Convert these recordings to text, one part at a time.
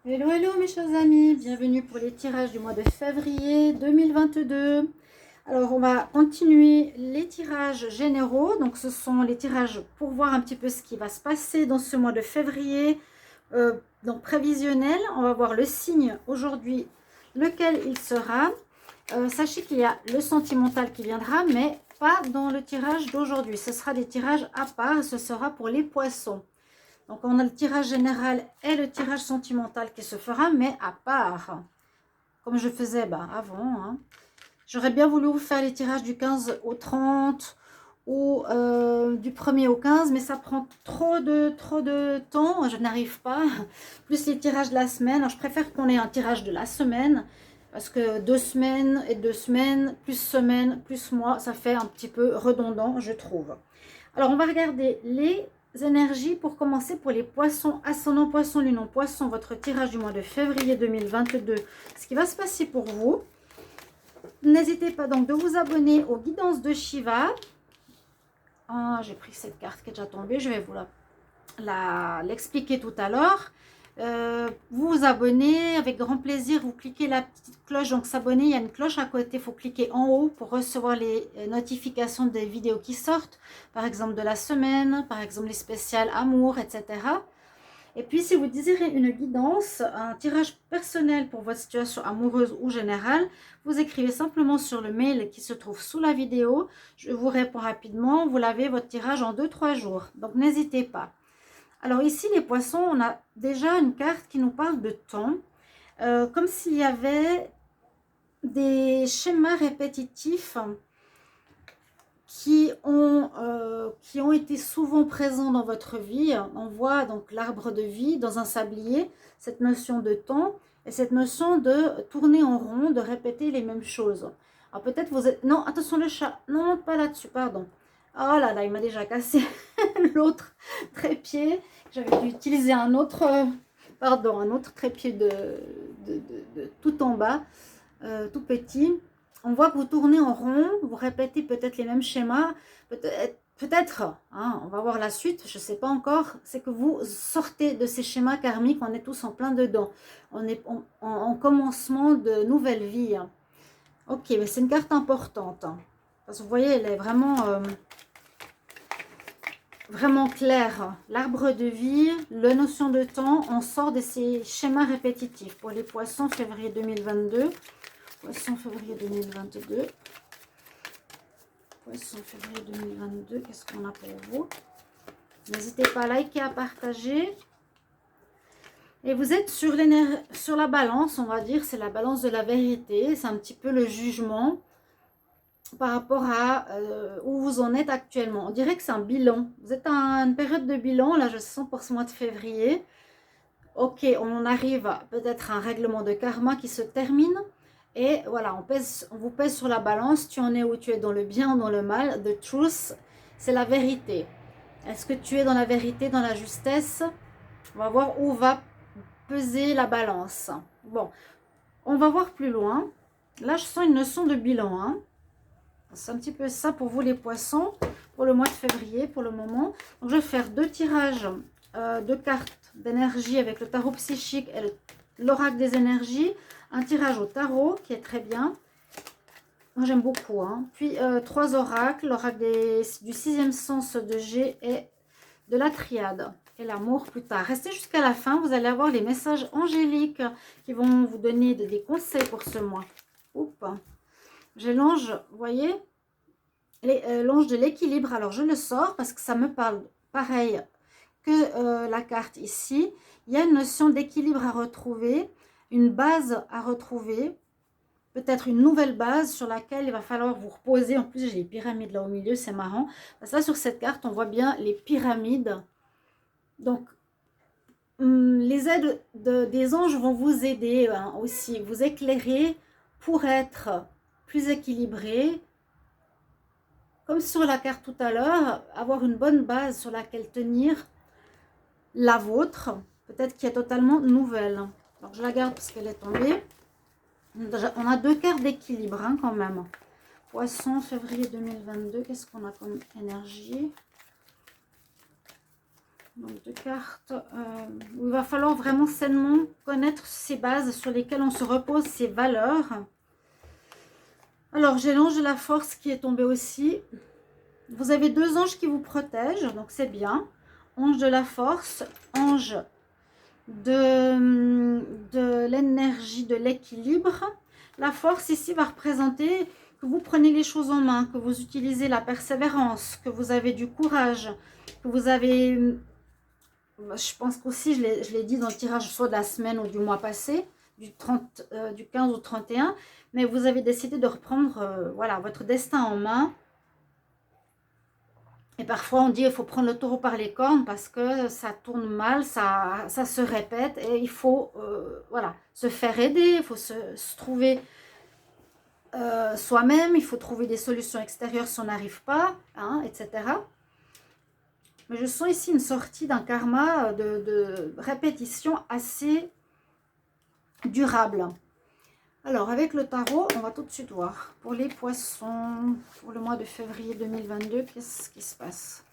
Hello, hello mes chers amis, bienvenue pour les tirages du mois de février 2022. Alors on va continuer les tirages généraux, donc ce sont les tirages pour voir un petit peu ce qui va se passer dans ce mois de février. Donc prévisionnel, on va voir le signe aujourd'hui, lequel il sera. Sachez qu'il y a le sentimental qui viendra, mais pas dans le tirage d'aujourd'hui. Ce sera des tirages à part, ce sera pour les poissons. Donc, on a le tirage général et le tirage sentimental qui se fera, mais à part. Comme je faisais avant. Hein. J'aurais bien voulu vous faire les tirages du 15 au 30 ou du 1er au 15, mais ça prend trop de temps. Je n'arrive pas. Plus les tirages de la semaine. Alors, je préfère qu'on ait un tirage de la semaine. Parce que 2 semaines et 2 semaines, plus semaine, plus mois, ça fait un petit peu redondant, je trouve. Alors, on va regarder les énergies pour commencer pour les poissons, ascendant poisson, lune en poisson, votre tirage du mois de février 2022, ce qui va se passer pour vous. N'hésitez pas donc de vous abonner aux guidances de Shiva. Ah, j'ai pris cette carte qui est déjà tombée, je vais vous l'expliquer tout à l'heure. Vous vous abonnez avec grand plaisir, vous cliquez la petite cloche, donc s'abonner, il y a une cloche à côté, il faut cliquer en haut pour recevoir les notifications des vidéos qui sortent, par exemple de la semaine, par exemple les spéciales amour, etc. Et puis si vous désirez une guidance, un tirage personnel pour votre situation amoureuse ou générale, vous écrivez simplement sur le mail qui se trouve sous la vidéo, je vous réponds rapidement, vous l'avez votre tirage en 2-3 jours, donc n'hésitez pas. Alors ici, les poissons, on a déjà une carte qui nous parle de temps, comme s'il y avait des schémas répétitifs qui ont été souvent présents dans votre vie. On voit donc l'arbre de vie dans un sablier, cette notion de temps et cette notion de tourner en rond, de répéter les mêmes choses. Alors peut-être vous êtes... Non, attention le chat, non, pas là-dessus, pardon. Oh là là, il m'a déjà cassé l'autre trépied. J'avais dû utiliser un autre, un autre trépied de tout en bas, tout petit. On voit que vous tournez en rond, vous répétez peut-être les mêmes schémas, peut-être, hein, on va voir la suite, je ne sais pas encore, c'est que vous sortez de ces schémas karmiques, on est tous en plein dedans, on est en commencement de nouvelle vie. Ok, mais c'est une carte importante, hein, parce que vous voyez, elle est vraiment claire. L'arbre de vie, la notion de temps, on sort de ces schémas répétitifs. Pour les poissons, février 2022. Poisson février 2022. Poisson février 2022. Qu'est-ce qu'on a pour vous? N'hésitez pas à liker, à partager. Et vous êtes sur la balance, on va dire. C'est la balance de la vérité. C'est un petit peu le jugement par rapport à où vous en êtes actuellement. On dirait que c'est un bilan. Vous êtes en une période de bilan. Là, je sens pour ce mois de février. Ok, on arrive à peut-être un règlement de karma qui se termine. Et voilà, on vous pèse sur la balance. Tu en es où tu es dans le bien ou dans le mal. The truth, c'est la vérité. Est-ce que tu es dans la vérité, dans la justesse? On va voir où va peser la balance. Bon, on va voir plus loin. Là, je sens une notion de bilan. Hein. C'est un petit peu ça pour vous les poissons, pour le mois de février, pour le moment. Donc, je vais faire 2 tirages de cartes d'énergie avec le tarot psychique et l'oracle des énergies. Un tirage au tarot qui est très bien. Moi, j'aime beaucoup. Hein. Puis, 3 oracles. L'oracle du 6e sens de G et de la triade. Et l'amour plus tard. Restez jusqu'à la fin. Vous allez avoir les messages angéliques qui vont vous donner des conseils pour ce mois. Oups. J'ai l'ange, vous voyez, l'ange de l'équilibre. Alors, je le sors parce que ça me parle pareil que la carte ici. Il y a une notion d'équilibre à retrouver, une base à retrouver, peut-être une nouvelle base sur laquelle il va falloir vous reposer. En plus, j'ai les pyramides là au milieu, c'est marrant. Parce que là, sur cette carte, on voit bien les pyramides. Donc, les aides des anges vont vous aider hein, aussi, vous éclairer pour être plus équilibré. Comme sur la carte tout à l'heure, avoir une bonne base sur laquelle tenir la vôtre, peut-être qui est totalement nouvelle. Donc je la garde parce qu'elle est tombée. On a 2 cartes d'équilibre hein, quand même. Poisson, février 2022, qu'est-ce qu'on a comme énergie? Donc, deux cartes où il va falloir vraiment sainement connaître ces bases sur lesquelles on se repose, ces valeurs. Alors, j'ai l'ange de la force qui est tombé aussi. Vous avez deux anges qui vous protègent, donc c'est bien. Ange de la force, ange de l'énergie, de l'équilibre. La force ici va représenter que vous prenez les choses en main, que vous utilisez la persévérance, que vous avez du courage, que vous avez... Je pense qu'aussi, je l'ai dit dans le tirage soit de la semaine ou du mois passé, du 15 au 31, mais vous avez décidé de reprendre voilà, votre destin en main. Et parfois, on dit qu'il faut prendre le taureau par les cornes parce que ça tourne mal, ça se répète et il faut voilà, se faire aider, il faut se trouver soi-même, il faut trouver des solutions extérieures si on n'arrive pas, hein, etc. Mais je sens ici une sortie d'un karma de répétition assez durable. Alors, avec le tarot, on va tout de suite voir. Pour les poissons, pour le mois de février 2022, qu'est-ce qui se passe?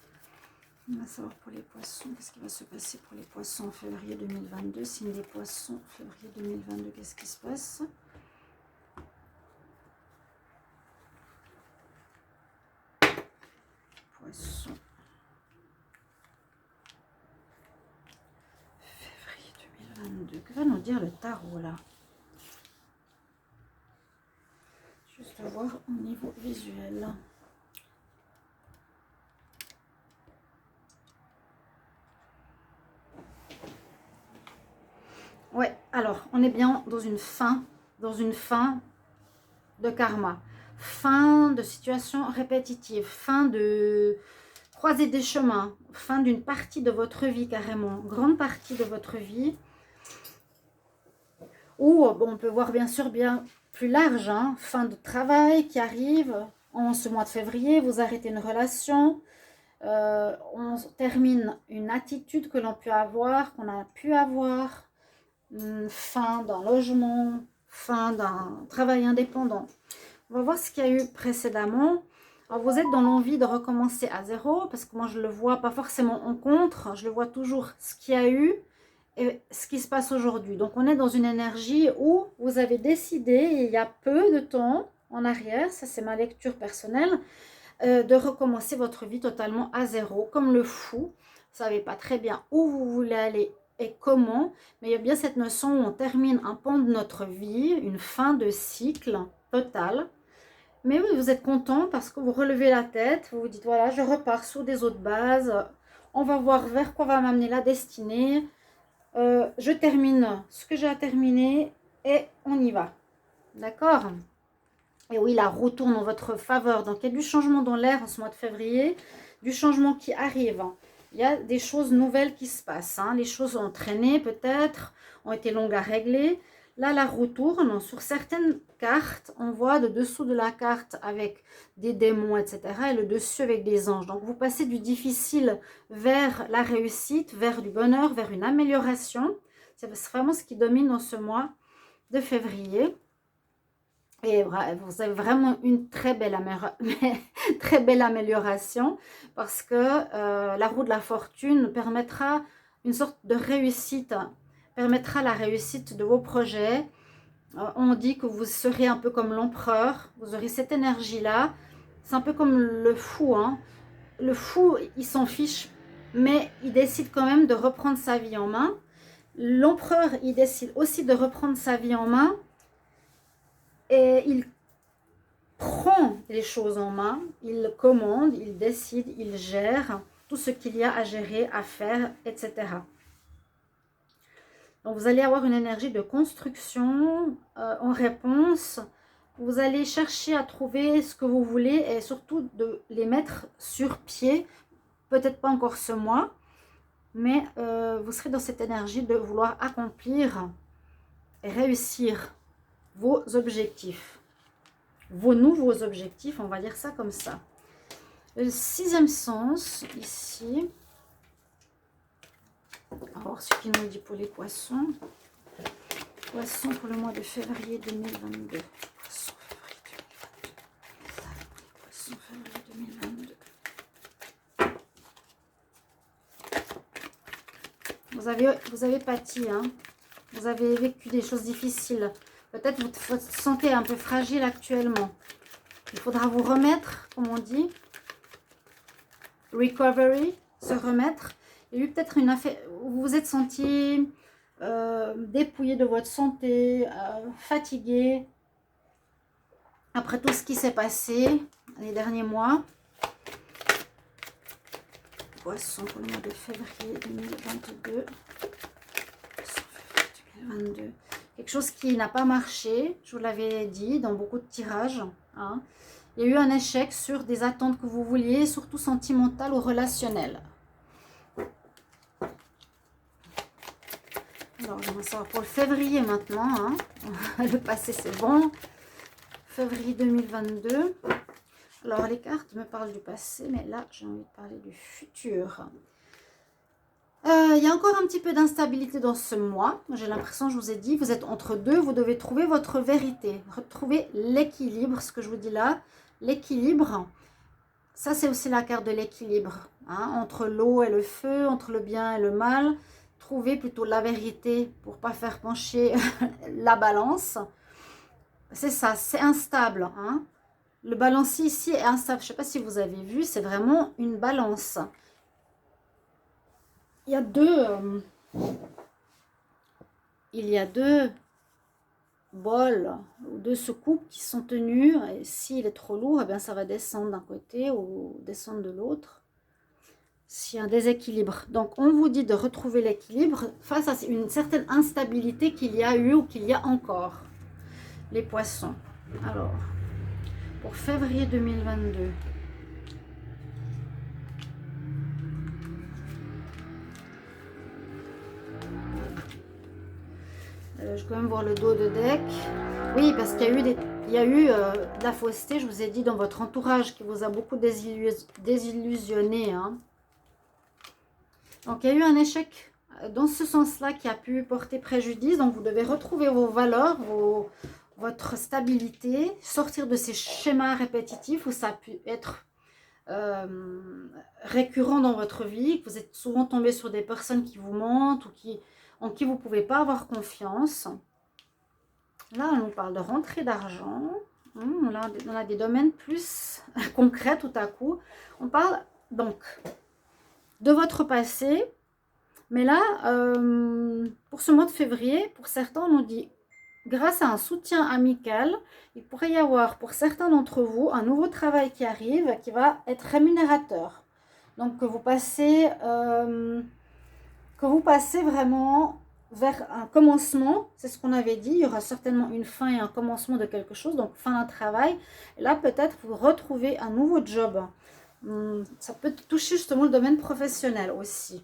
On va savoir pour les poissons, qu'est-ce qui va se passer pour les poissons en février 2022. Signe des poissons, février 2022, qu'est-ce qui se passe? Poissons. Février 2022. Que va nous dire le tarot là? Juste voir au niveau visuel. Ouais, alors on est bien dans une fin de karma, fin de situation répétitive, fin de croiser des chemins, fin d'une partie de votre vie carrément, grande partie de votre vie. Ou bon, on peut voir bien sûr bien plus large, hein, fin de travail qui arrive en ce mois de février, vous arrêtez une relation, on termine une attitude que l'on peut avoir, qu'on a pu avoir, fin d'un logement, fin d'un travail indépendant. On va voir ce qu'il y a eu précédemment. Alors vous êtes dans l'envie de recommencer à zéro, parce que moi je le vois pas forcément en contre, je le vois toujours ce qu'il y a eu et ce qui se passe aujourd'hui. Donc on est dans une énergie où vous avez décidé il y a peu de temps en arrière, ça c'est ma lecture personnelle, de recommencer votre vie totalement à zéro, comme le fou. Vous ne savez pas très bien où vous voulez aller et comment, mais il y a bien cette notion où on termine un pan de notre vie, une fin de cycle total. Mais oui, vous êtes content parce que vous relevez la tête, vous vous dites voilà, je repars sur des autres bases, on va voir vers quoi va m'amener la destinée, je termine ce que j'ai à terminer et on y va. D'accord? Et oui, la roue tourne en votre faveur. Donc, il y a du changement dans l'air en ce mois de février, du changement qui arrive. Il y a des choses nouvelles qui se passent. Hein. Les choses ont traîné peut-être, ont été longues à régler. Là, la roue tourne. Sur certaines cartes, on voit le dessous de la carte avec des démons, etc. Et le dessus avec des anges. Donc, vous passez du difficile vers la réussite, vers du bonheur, vers une amélioration. C'est vraiment ce qui domine dans ce mois de février. Et vous avez vraiment une très belle amélioration parce que la roue de la fortune permettra une sorte de réussite, permettra la réussite de vos projets. On dit que vous serez un peu comme l'empereur, vous aurez cette énergie-là. C'est un peu comme le fou. Hein. Le fou, il s'en fiche, mais il décide quand même de reprendre sa vie en main. L'empereur, il décide aussi de reprendre sa vie en main. Et il prend les choses en main, il commande, il décide, il gère tout ce qu'il y a à gérer, à faire, etc. Donc vous allez avoir une énergie de construction en réponse. Vous allez chercher à trouver ce que vous voulez et surtout de les mettre sur pied. Peut-être pas encore ce mois, mais vous serez dans cette énergie de vouloir accomplir et réussir vos objectifs. Vos nouveaux objectifs, on va dire ça comme ça. Le sixième sens, ici. On va voir ce qu'il nous dit pour les poissons. Poissons pour le mois de février 2022. Poissons février 2022. vous avez pâti, hein. Vous avez vécu des choses difficiles. Peut-être vous vous sentez un peu fragile actuellement. Il faudra vous remettre, comme on dit. Recovery, se remettre. Il y a eu peut-être une affaire, vous vous êtes senti dépouillé de votre santé, fatigué. Après tout ce qui s'est passé les derniers mois. Poisson pour le mois de février 2022. Quelque chose qui n'a pas marché, je vous l'avais dit dans beaucoup de tirages. Hein. Il y a eu un échec sur des attentes que vous vouliez, surtout sentimentales ou relationnelles. Alors, je vais savoir pour le février maintenant. Hein. Le passé, c'est bon. Février 2022. Alors, les cartes me parlent du passé, mais là, j'ai envie de parler du futur. Il y a encore un petit peu d'instabilité dans ce mois. J'ai l'impression, je vous ai dit, vous êtes entre deux. Vous devez trouver votre vérité. Retrouver l'équilibre, ce que je vous dis là. L'équilibre, ça, c'est aussi la carte de l'équilibre. Hein, entre l'eau et le feu, entre le bien et le mal. Trouver plutôt la vérité pour ne pas faire pencher la balance. C'est ça, c'est instable. Hein. Le balancier ici est instable. Je ne sais pas si vous avez vu, c'est vraiment une balance. Il y a deux bols ou deux soucoupes qui sont tenues. Et s'il est trop lourd, eh bien, ça va descendre d'un côté ou descendre de l'autre. S'il y a un déséquilibre. Donc, on vous dit de retrouver l'équilibre face à une certaine instabilité qu'il y a eu ou qu'il y a encore. Les poissons. Alors, pour février 2022. Je vais quand même voir le dos de deck. Oui, parce qu'il y a eu de la fausseté, je vous ai dit, dans votre entourage qui vous a beaucoup désillusionné. Hein. Donc, il y a eu un échec dans ce sens-là qui a pu porter préjudice. Donc, vous devez retrouver vos valeurs, votre stabilité, sortir de ces schémas répétitifs où ça a pu être récurrent dans votre vie, que vous êtes souvent tombé sur des personnes qui vous mentent ou en qui vous ne pouvez pas avoir confiance. Là, on nous parle de rentrée d'argent. Là, on a des domaines plus concrets tout à coup. On parle donc de votre passé. Mais là, pour ce mois de février, pour certains, on nous dit, grâce à un soutien amical, il pourrait y avoir pour certains d'entre vous un nouveau travail qui arrive, qui va être rémunérateur. Donc, que vous passez vraiment vers un commencement, c'est ce qu'on avait dit, il y aura certainement une fin et un commencement de quelque chose, donc fin d'un travail. Et là, peut-être vous retrouvez un nouveau job. Ça peut toucher justement le domaine professionnel aussi.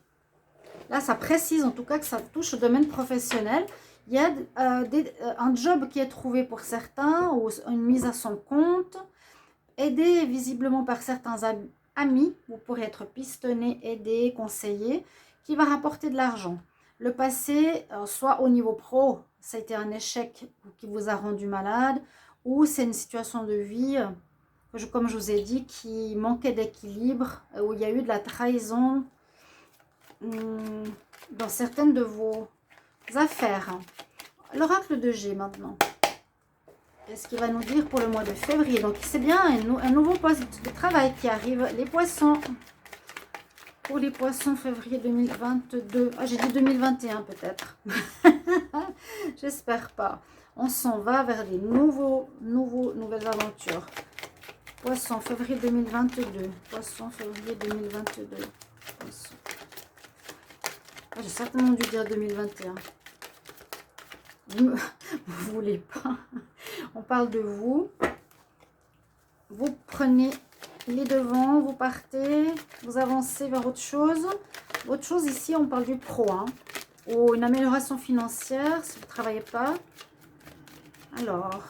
Là, ça précise en tout cas que ça touche au domaine professionnel. Il y a un job qui est trouvé pour certains, ou une mise à son compte, aidé visiblement par certains amis. Vous pourrez être pistonné, aidé, conseillé, qui va rapporter de l'argent. Le passé, soit au niveau pro, ça a été un échec qui vous a rendu malade, ou c'est une situation de vie, comme je vous ai dit, qui manquait d'équilibre, où il y a eu de la trahison dans certaines de vos affaires. L'oracle de G maintenant. Qu'est-ce qu'il va nous dire pour le mois de février? Donc c'est bien un nouveau poste de travail qui arrive. Les poissons. Pour les poissons, février 2022. Ah, j'ai dit 2021 peut-être. J'espère pas. On s'en va vers des nouvelles aventures. Poisson, février 2022. Poisson, février 2022. Poisson. Ah, j'ai certainement dû dire 2021. Vous voulez pas. On parle de vous. Vous prenez les devants, vous partez, vous avancez vers autre chose. Autre chose ici, on parle du pro. Hein, ou une amélioration financière si vous ne travaillez pas. Alors,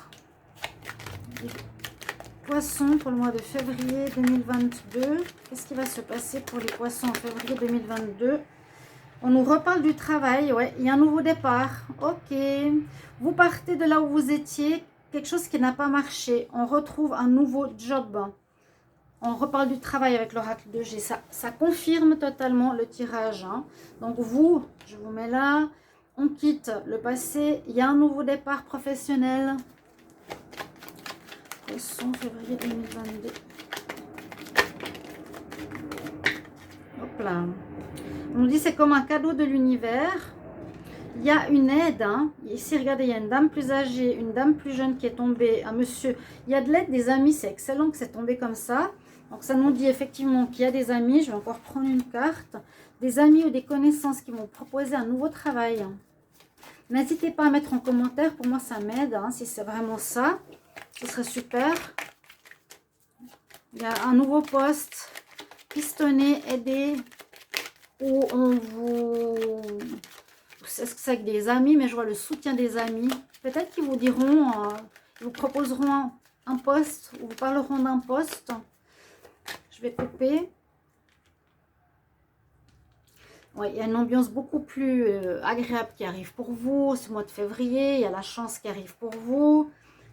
les poissons pour le mois de février 2022. Qu'est-ce qui va se passer pour les poissons en février 2022? On nous reparle du travail, ouais, il y a un nouveau départ. Ok, vous partez de là où vous étiez, quelque chose qui n'a pas marché. On retrouve un nouveau job. On reparle du travail avec l'oracle de G. Ça confirme totalement le tirage. Hein. Donc vous, je vous mets là. On quitte le passé. Il y a un nouveau départ professionnel. Poisson, février 2022. Hop là. On nous dit c'est comme un cadeau de l'univers. Il y a une aide. Hein. Ici, regardez, il y a une dame plus âgée, une dame plus jeune qui est tombée, un monsieur. Il y a de l'aide des amis. C'est excellent que c'est tombé comme ça. Donc, ça nous dit effectivement qu'il y a des amis. Je vais encore prendre une carte. Des amis ou des connaissances qui vont proposer un nouveau travail. N'hésitez pas à mettre en commentaire. Pour moi, ça m'aide. Hein, si c'est vraiment ça, ce serait super. Il y a un nouveau poste. Pistonné, aidé. Où on vous... Est-ce que c'est avec des amis? Mais je vois le soutien des amis. Peut-être qu'ils vous diront, ils vous proposeront un poste. Ou vous parleront d'un poste. Je vais couper. Ouais, il y a une ambiance beaucoup plus agréable qui arrive pour vous ce mois de février. Il y a la chance qui arrive pour vous.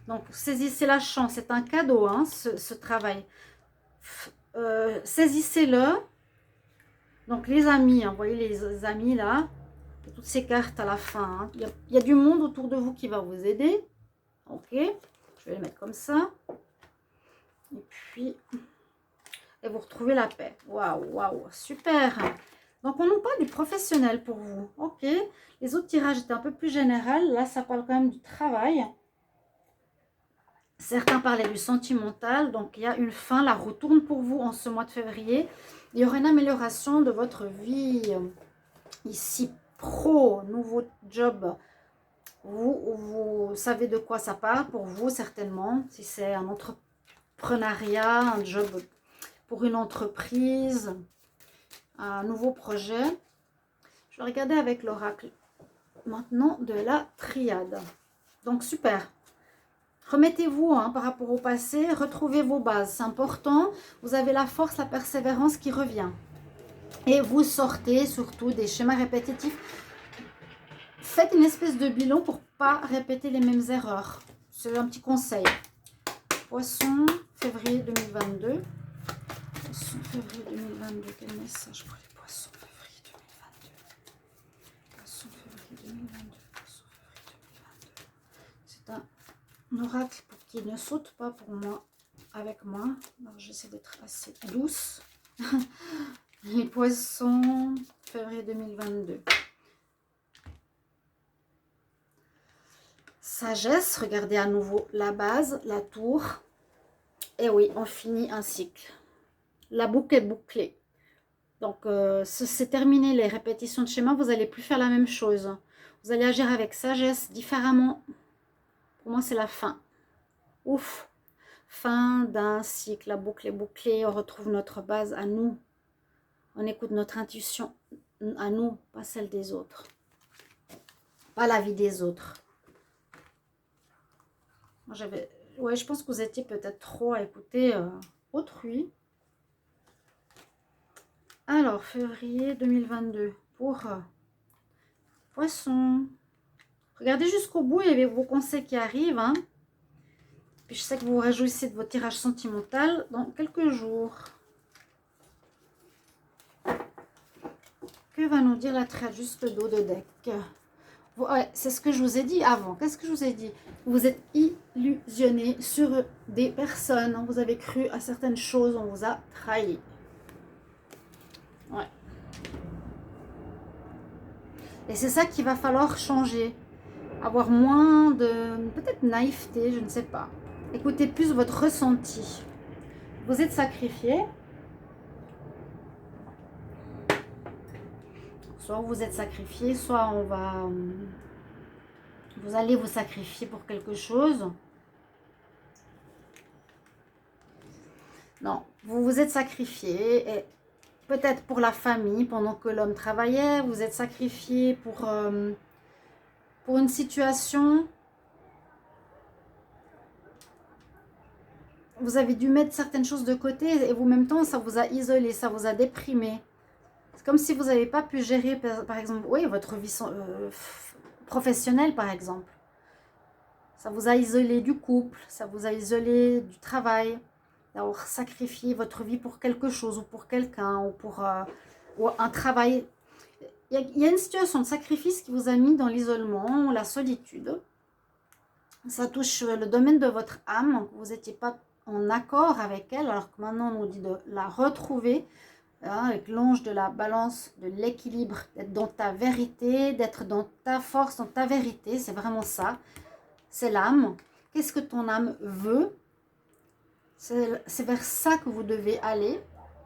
Donc, saisissez la chance. C'est un cadeau, hein, ce travail. Saisissez-le. Donc, les amis, hein, vous voyez les amis là. Toutes ces cartes à la fin. Hein. Il y a du monde autour de vous qui va vous aider. Ok. Je vais les mettre comme ça. Et puis... Et vous retrouvez la paix. Waouh, waouh, super. Donc, on nous parle du professionnel pour vous. Ok. Les autres tirages étaient un peu plus généraux. Là, ça parle quand même du travail. Certains parlaient du sentimental. Donc, il y a une fin. La roue tourne pour vous en ce mois de février. Il y aura une amélioration de votre vie. Ici, pro, nouveau job. Vous savez de quoi ça parle pour vous, certainement. Si c'est un entrepreneuriat, un job... pour une entreprise, un nouveau projet. Je vais regarder avec l'oracle maintenant de la triade. Donc, super. Remettez-vous hein, par rapport au passé, retrouvez vos bases, c'est important. Vous avez la force, la persévérance qui revient. Et vous sortez surtout des schémas répétitifs. Faites une espèce de bilan pour ne pas répéter les mêmes erreurs. C'est un petit conseil. Poisson, février 2022. Poisson, février 2022, quel message pour les poissons, février 2022. Poisson, février 2022, poisson, février 2022. C'est un oracle qui ne saute pas pour moi, avec moi. Alors j'essaie d'être assez douce. Les poissons, février 2022. Sagesse, regardez à nouveau la base, la tour. Et oui, on finit un cycle. La boucle est bouclée. Donc, c'est terminé les répétitions de schéma. Vous n'allez plus faire la même chose. Vous allez agir avec sagesse, différemment. Pour moi, c'est la fin. Ouf. Fin d'un cycle. La boucle est bouclée. On retrouve notre base à nous. On écoute notre intuition à nous, pas celle des autres. Pas la vie des autres. Moi, ouais, je pense que vous étiez peut-être trop à écouter autrui. Alors, février 2022, pour Poisson. Regardez jusqu'au bout, il y a vos conseils qui arrivent. Hein. Puis je sais que vous vous réjouissez de votre tirage sentimental dans quelques jours. Que va nous dire la triade juste le dos de deck? Ouais, c'est ce que je vous ai dit avant. Qu'est-ce que je vous ai dit? Vous êtes illusionné sur des personnes. Vous avez cru à certaines choses, on vous a trahi. Ouais. Et c'est ça qu'il va falloir changer. Avoir moins de, peut-être naïveté, je ne sais pas. Écoutez plus votre ressenti. Vous êtes sacrifié. Soit vous êtes sacrifié, soit on va... Vous allez vous sacrifier pour quelque chose. Non, vous vous êtes sacrifié. Et peut-être pour la famille, pendant que l'homme travaillait. Vous êtes sacrifié pour une situation. Vous avez dû mettre certaines choses de côté. Et vous, en même temps, ça vous a isolé, ça vous a déprimé. C'est comme si vous n'avez pas pu gérer, par exemple, oui, votre vie professionnelle, par exemple. Ça vous a isolé du couple, ça vous a isolé du travail. d'avoir sacrifié votre vie pour quelque chose ou pour quelqu'un ou pour ou un travail. Il y a une situation de sacrifice qui vous a mis dans l'isolement ou la solitude. Ça touche le domaine de votre âme. Vous n'étiez pas en accord avec elle, alors que maintenant on nous dit de la retrouver, hein, avec l'ange de la balance, de l'équilibre, d'être dans ta vérité, d'être dans ta force, dans ta vérité. C'est vraiment ça. C'est l'âme. Qu'est-ce que ton âme veut? C'est vers ça que vous devez aller.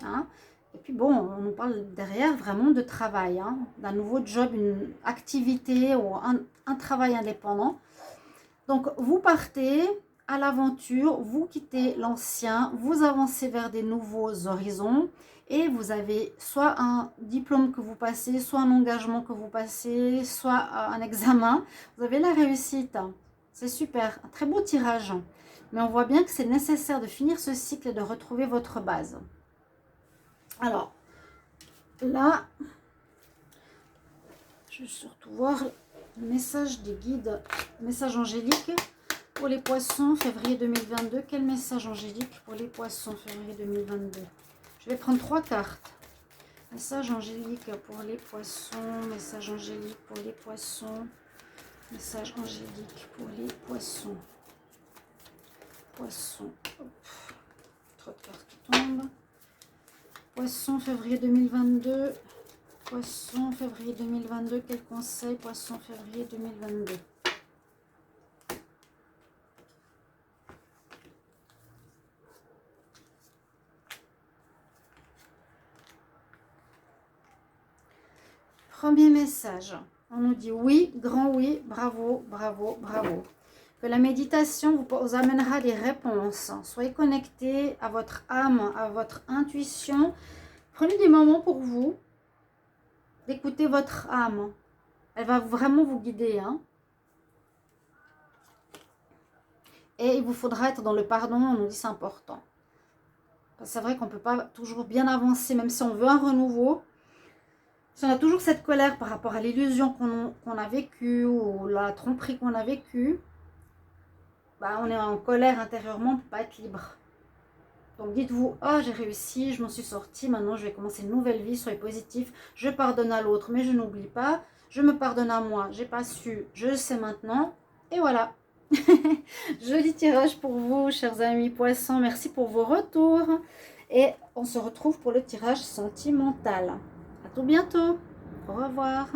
Hein. Et puis bon, on nous parle derrière vraiment de travail, hein, d'un nouveau job, une activité ou un travail indépendant. Donc, vous partez à l'aventure, vous quittez l'ancien, vous avancez vers des nouveaux horizons et vous avez soit un diplôme que vous passez, soit un engagement que vous passez, soit un examen. Vous avez la réussite. C'est super, un très beau tirage. Mais on voit bien que c'est nécessaire de finir ce cycle et de retrouver votre base. Alors, là, je vais surtout voir le message des guides, message angélique pour les poissons, février 2022. Quel message angélique pour les poissons, février 2022? Je vais prendre 3 cartes. Message angélique pour les poissons, message angélique pour les poissons, message angélique pour les poissons. Poissons, hop. Trop de cartes qui tombent. Poisson, février 2022. Poisson, février 2022. Quel conseil, Poisson, février 2022? Premier message. On nous dit oui, grand oui, bravo, bravo, bravo. Que la méditation vous amènera des réponses. Soyez connectés à votre âme, à votre intuition. Prenez des moments pour vous, d'écouter votre âme. Elle va vraiment vous guider. Hein. Et il vous faudra être dans le pardon, on nous dit c'est important. C'est vrai qu'on ne peut pas toujours bien avancer, même si on veut un renouveau. Si on a toujours cette colère par rapport à l'illusion qu'on a vécue ou la tromperie qu'on a vécue, bah on est en colère intérieurement, on ne peut pas être libre. Donc dites-vous, oh j'ai réussi, je m'en suis sortie, maintenant je vais commencer une nouvelle vie, soyez positif, je pardonne à l'autre, mais je n'oublie pas, je me pardonne à moi, j'ai pas su, je le sais maintenant, et voilà. Joli tirage pour vous, chers amis poissons, merci pour vos retours, et on se retrouve pour le tirage sentimental. À tout bientôt, au revoir.